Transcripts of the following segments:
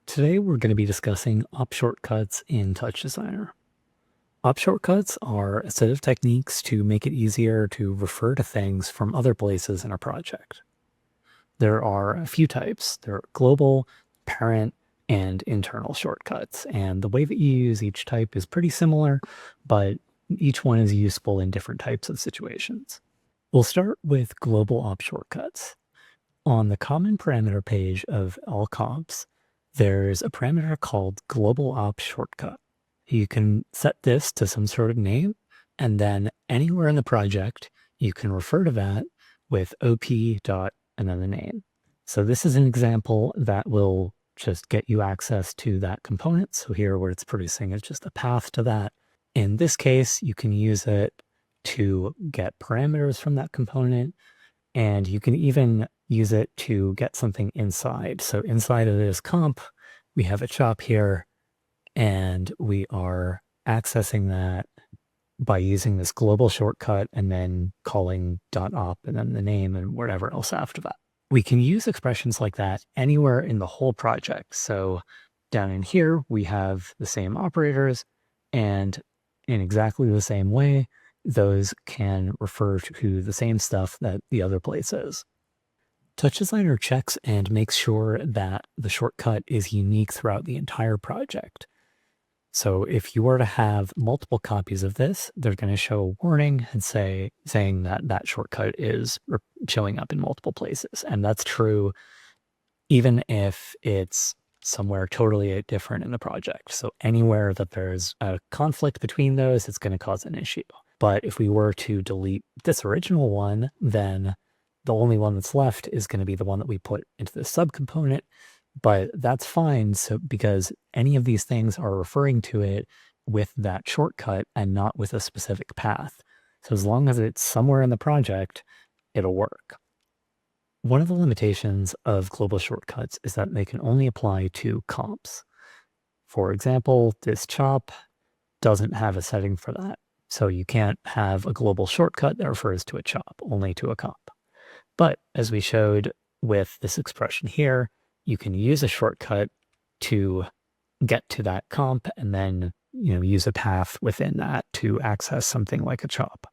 Today we're going to be discussing op shortcuts in TouchDesigner. Op shortcuts are a set of techniques to make it easier to refer to things from other places in a project. There are a few types. There are global, parent, and internal shortcuts, and the way that you use each type is pretty similar, but each one is useful in different types of situations. We'll start with global op shortcuts. On the common parameter page of all comps, there's a parameter called global op shortcut. You can set this to some sort of name, and then anywhere in the project, you can refer to that with op dot and then the name. So this is an example that will just get you access to that component. So here where it's producing is just a path to that. In this case, you can use it to get parameters from that component, and you can even use it to get something inside. So inside of this comp, we have a chop here, and we are accessing that by using this global shortcut and then calling .op and then the name and whatever else after that. We can use expressions like that anywhere in the whole project. So down in here, we have the same operators, and in exactly the same way, those can refer to the same stuff that the other place is. TouchDesigner checks and makes sure that the shortcut is unique throughout the entire project. So if you were to have multiple copies of this, they're going to show a warning and saying that that shortcut is showing up in multiple places. And that's true even if it's somewhere totally different in the project. So anywhere that there's a conflict between those, it's going to cause an issue. But if we were to delete this original one, then the only one that's left is going to be the one that we put into the subcomponent. But that's fine, so because any of these things are referring to it with that shortcut and not with a specific path. So as long as it's somewhere in the project, it'll work. One of the limitations of global shortcuts is that they can only apply to comps. For example, this chop doesn't have a setting for that. So you can't have a global shortcut that refers to a chop, only to a comp. But as we showed with this expression here, you can use a shortcut to get to that comp and then use a path within that to access something like a chop.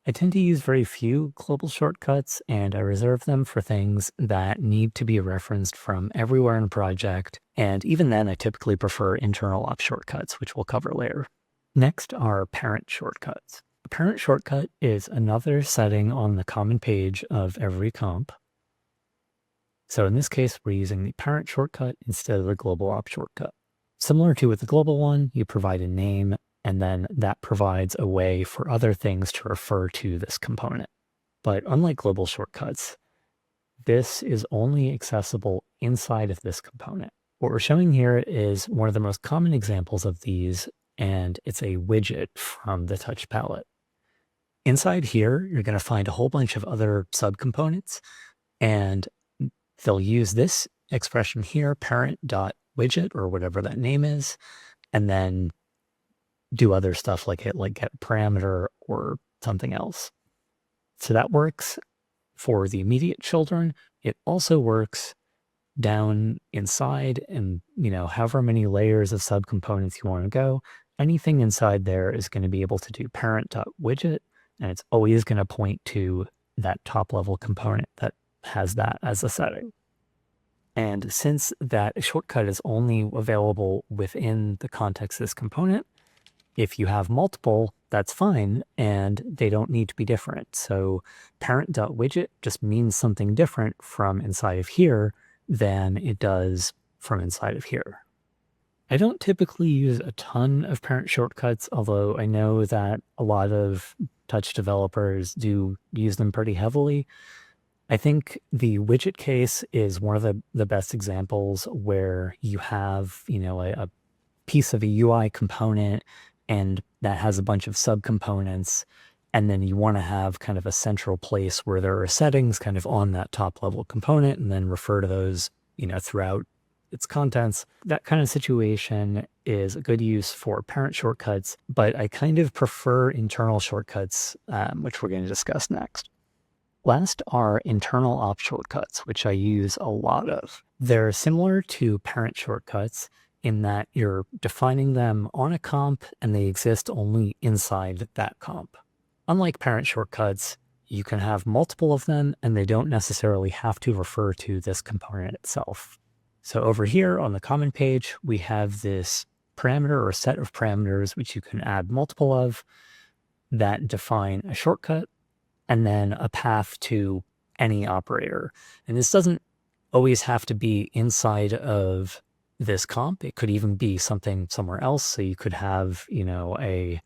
I tend to use very few global shortcuts, and I reserve them for things that need to be referenced from everywhere in a project. And even then, I typically prefer internal op shortcuts, which we'll cover later. Next are parent shortcuts. A parent shortcut is another setting on the common page of every comp. So in this case, we're using the parent shortcut instead of the global op shortcut. Similar to with the global one, you provide a name, and then that provides a way for other things to refer to this component. But unlike global shortcuts, this is only accessible inside of this component. What we're showing here is one of the most common examples of these, and it's a widget from the Touch palette. Inside here, you're going to find a whole bunch of other subcomponents, and they'll use this expression here, parent.widget, or whatever that name is, and then do other stuff like get a parameter or something else. So that works for the immediate children. It also works down inside, and however many layers of subcomponents you want to go, anything inside there is going to be able to do parent.widget, and it's always going to point to that top level component that has that as a setting. And since that shortcut is only available within the context of this component, if you have multiple, that's fine, and they don't need to be different. So parent.widget just means something different from inside of here than it does from inside of here. I don't typically use a ton of parent shortcuts, although I know that a lot of Touch developers do use them pretty heavily. I think the widget case is one of the best examples where you have, a piece of a UI component and that has a bunch of subcomponents, and then you want to have kind of a central place where there are settings kind of on that top level component and then refer to those, throughout its contents. That kind of situation is a good use for parent shortcuts, but I kind of prefer internal shortcuts, which we're going to discuss next. Last are internal op shortcuts, which I use a lot of. They're similar to parent shortcuts in that you're defining them on a comp and they exist only inside that comp. Unlike parent shortcuts, you can have multiple of them and they don't necessarily have to refer to this component itself. So over here on the common page, we have this parameter or set of parameters which you can add multiple of that define a shortcut and then a path to any operator. And this doesn't always have to be inside of this comp. It could even be something somewhere else. So you could have, a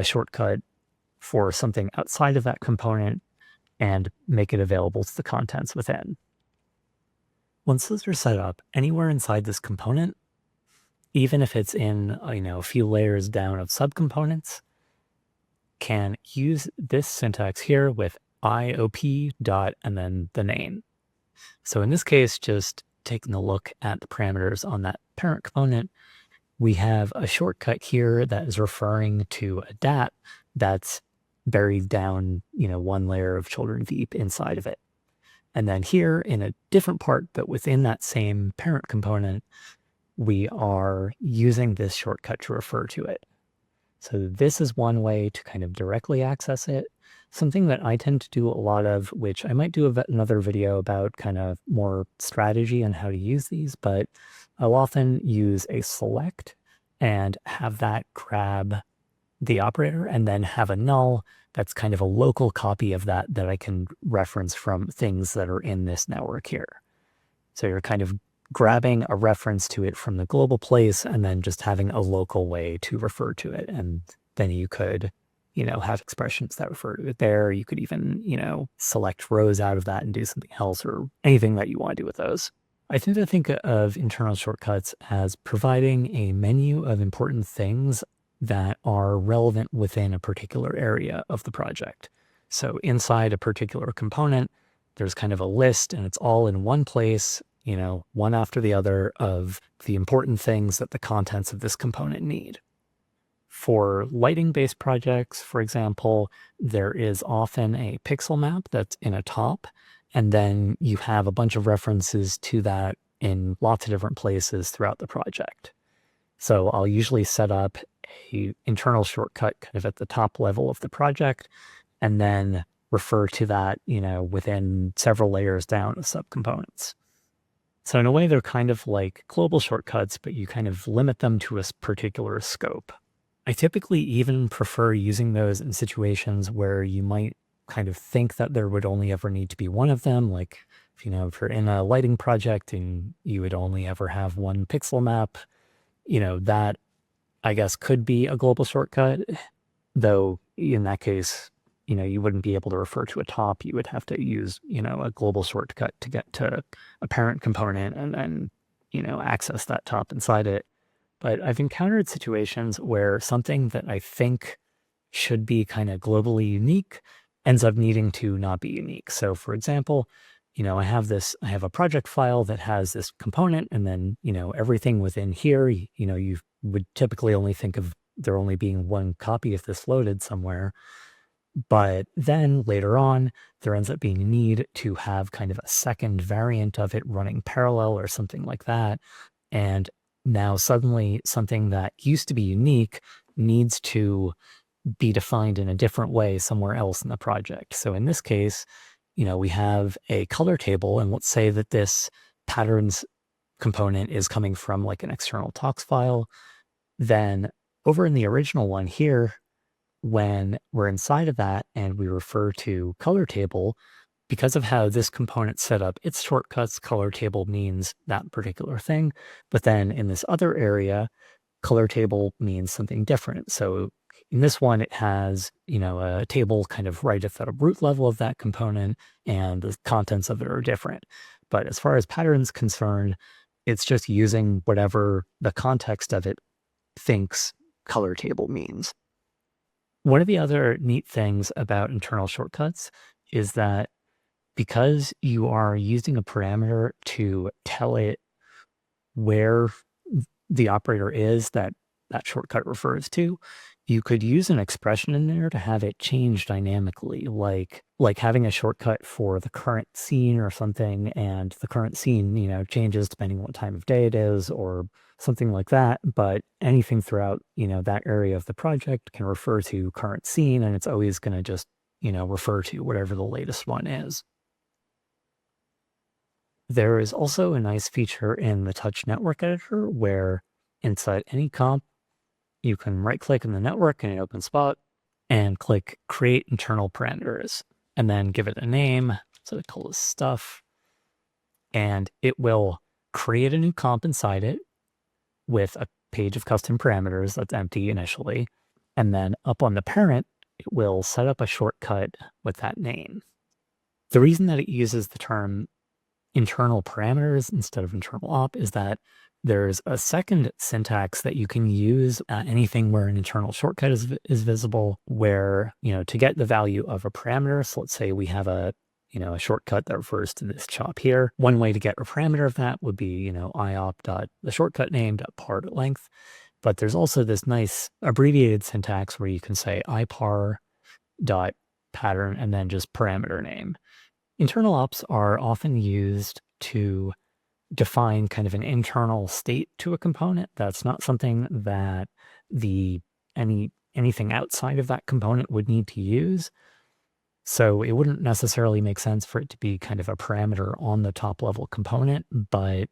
shortcut for something outside of that component and make it available to the contents within. Once those are set up, anywhere inside this component, even if it's in, a few layers down of subcomponents, can use this syntax here with IOP dot and then the name. So in this case, just taking a look at the parameters on that parent component, we have a shortcut here that is referring to a DAT that's buried down, one layer of children Veep inside of it. And then here in a different part, but within that same parent component, we are using this shortcut to refer to it. So this is one way to kind of directly access it. Something that I tend to do a lot of, which I might do another video about kind of more strategy on how to use these, but I'll often use a select and have that grab the operator and then have a null that's kind of a local copy of that I can reference from things that are in this network here. So you're kind of grabbing a reference to it from the global place and then just having a local way to refer to it. And then you could, have expressions that refer to it there. You could even, select rows out of that and do something else or anything that you want to do with those. I tend to think of internal shortcuts as providing a menu of important things that are relevant within a particular area of the project. So inside a particular component, there's kind of a list and it's all in one place, one after the other of the important things that the contents of this component need. For lighting-based projects, for example, there is often a pixel map that's in a top, and then you have a bunch of references to that in lots of different places throughout the project. So I'll usually set up an internal shortcut kind of at the top level of the project, and then refer to that, within several layers down of subcomponents. So in a way, they're kind of like global shortcuts, but you kind of limit them to a particular scope. I typically even prefer using those in situations where you might kind of think that there would only ever need to be one of them. Like, if you're in a lighting project and you would only ever have one pixel map, that I guess could be a global shortcut, though in that case, you wouldn't be able to refer to a top. You would have to use, a global shortcut to get to a parent component and then, access that top inside it. But I've encountered situations where something that I think should be kind of globally unique ends up needing to not be unique. So for example, I have a project file that has this component and then, everything within here, you would typically only think of there only being one copy if this loaded somewhere. But then later on, there ends up being a need to have kind of a second variant of it running parallel or something like that. And now suddenly something that used to be unique needs to be defined in a different way somewhere else in the project. So in this case, we have a color table, and let's say that this patterns component is coming from like an external tox file. Then over in the original one here, when we're inside of that and we refer to color table, because of how this component set up its shortcuts, color table means that particular thing. But then in this other area, color table means something different. So in this one, it has, a table kind of right at the root level of that component, and the contents of it are different. But as far as patterns concerned, it's just using whatever the context of it thinks color table means. One of the other neat things about internal shortcuts is that because you are using a parameter to tell it where the operator is that shortcut refers to, You could use an expression in there to have it change dynamically, like having a shortcut for the current scene or something, and the current scene, changes depending on what time of day it is or something like that. But anything throughout, that area of the project can refer to current scene, and it's always going to just, refer to whatever the latest one is. There is also a nice feature in the Touch Network Editor where inside any comp, you can right click in the network in an open spot and click Create Internal Parameters, and then give it a name. So we call this stuff, and it will create a new comp inside it with a page of custom parameters that's empty initially. And then up on the parent, it will set up a shortcut with that name. The reason that it uses the term internal parameters instead of internal op is that there's a second syntax that you can use anything where an internal shortcut is visible, where, to get the value of a parameter. So let's say we have a shortcut that refers to this chop here. One way to get a parameter of that would be, iop dot the shortcut name dot par dot length. But there's also this nice abbreviated syntax where you can say ipar dot pattern and then just parameter name. Internal ops are often used to define kind of an internal state to a component. That's not something that anything outside of that component would need to use. So it wouldn't necessarily make sense for it to be kind of a parameter on the top level component, but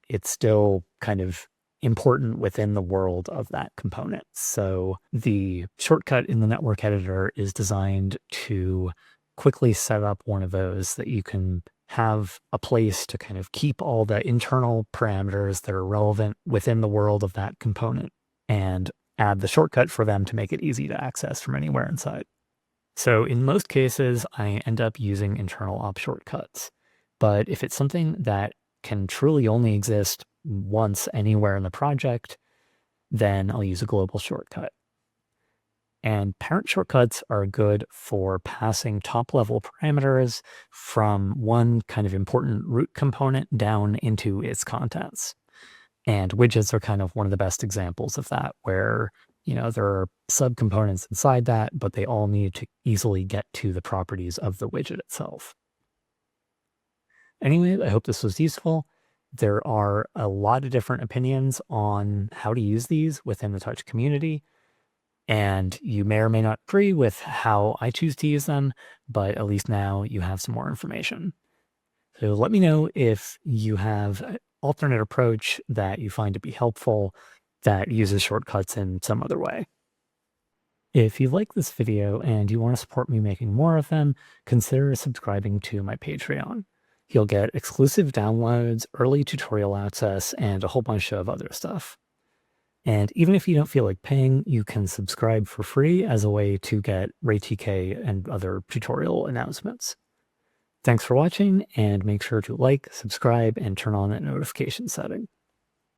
it's still kind of important within the world of that component. So the shortcut in the network editor is designed to quickly set up one of those that you can have a place to kind of keep all the internal parameters that are relevant within the world of that component and add the shortcut for them to make it easy to access from anywhere inside. So in most cases, I end up using internal op shortcuts. But if it's something that can truly only exist once anywhere in the project, then I'll use a global shortcut. And parent shortcuts are good for passing top-level parameters from one kind of important root component down into its contents. And widgets are kind of one of the best examples of that, where there are subcomponents inside that, but they all need to easily get to the properties of the widget itself. Anyway, I hope this was useful. There are a lot of different opinions on how to use these within the Touch community, and you may or may not agree with how I choose to use them, but at least now you have some more information. So let me know if you have an alternate approach that you find to be helpful that uses shortcuts in some other way. If you like this video and you want to support me making more of them, consider subscribing to my Patreon. You'll get exclusive downloads, early tutorial access, and a whole bunch of other stuff. And even if you don't feel like paying, you can subscribe for free as a way to get RayTK and other tutorial announcements. Thanks for watching, and make sure to like, subscribe, and turn on that notification setting.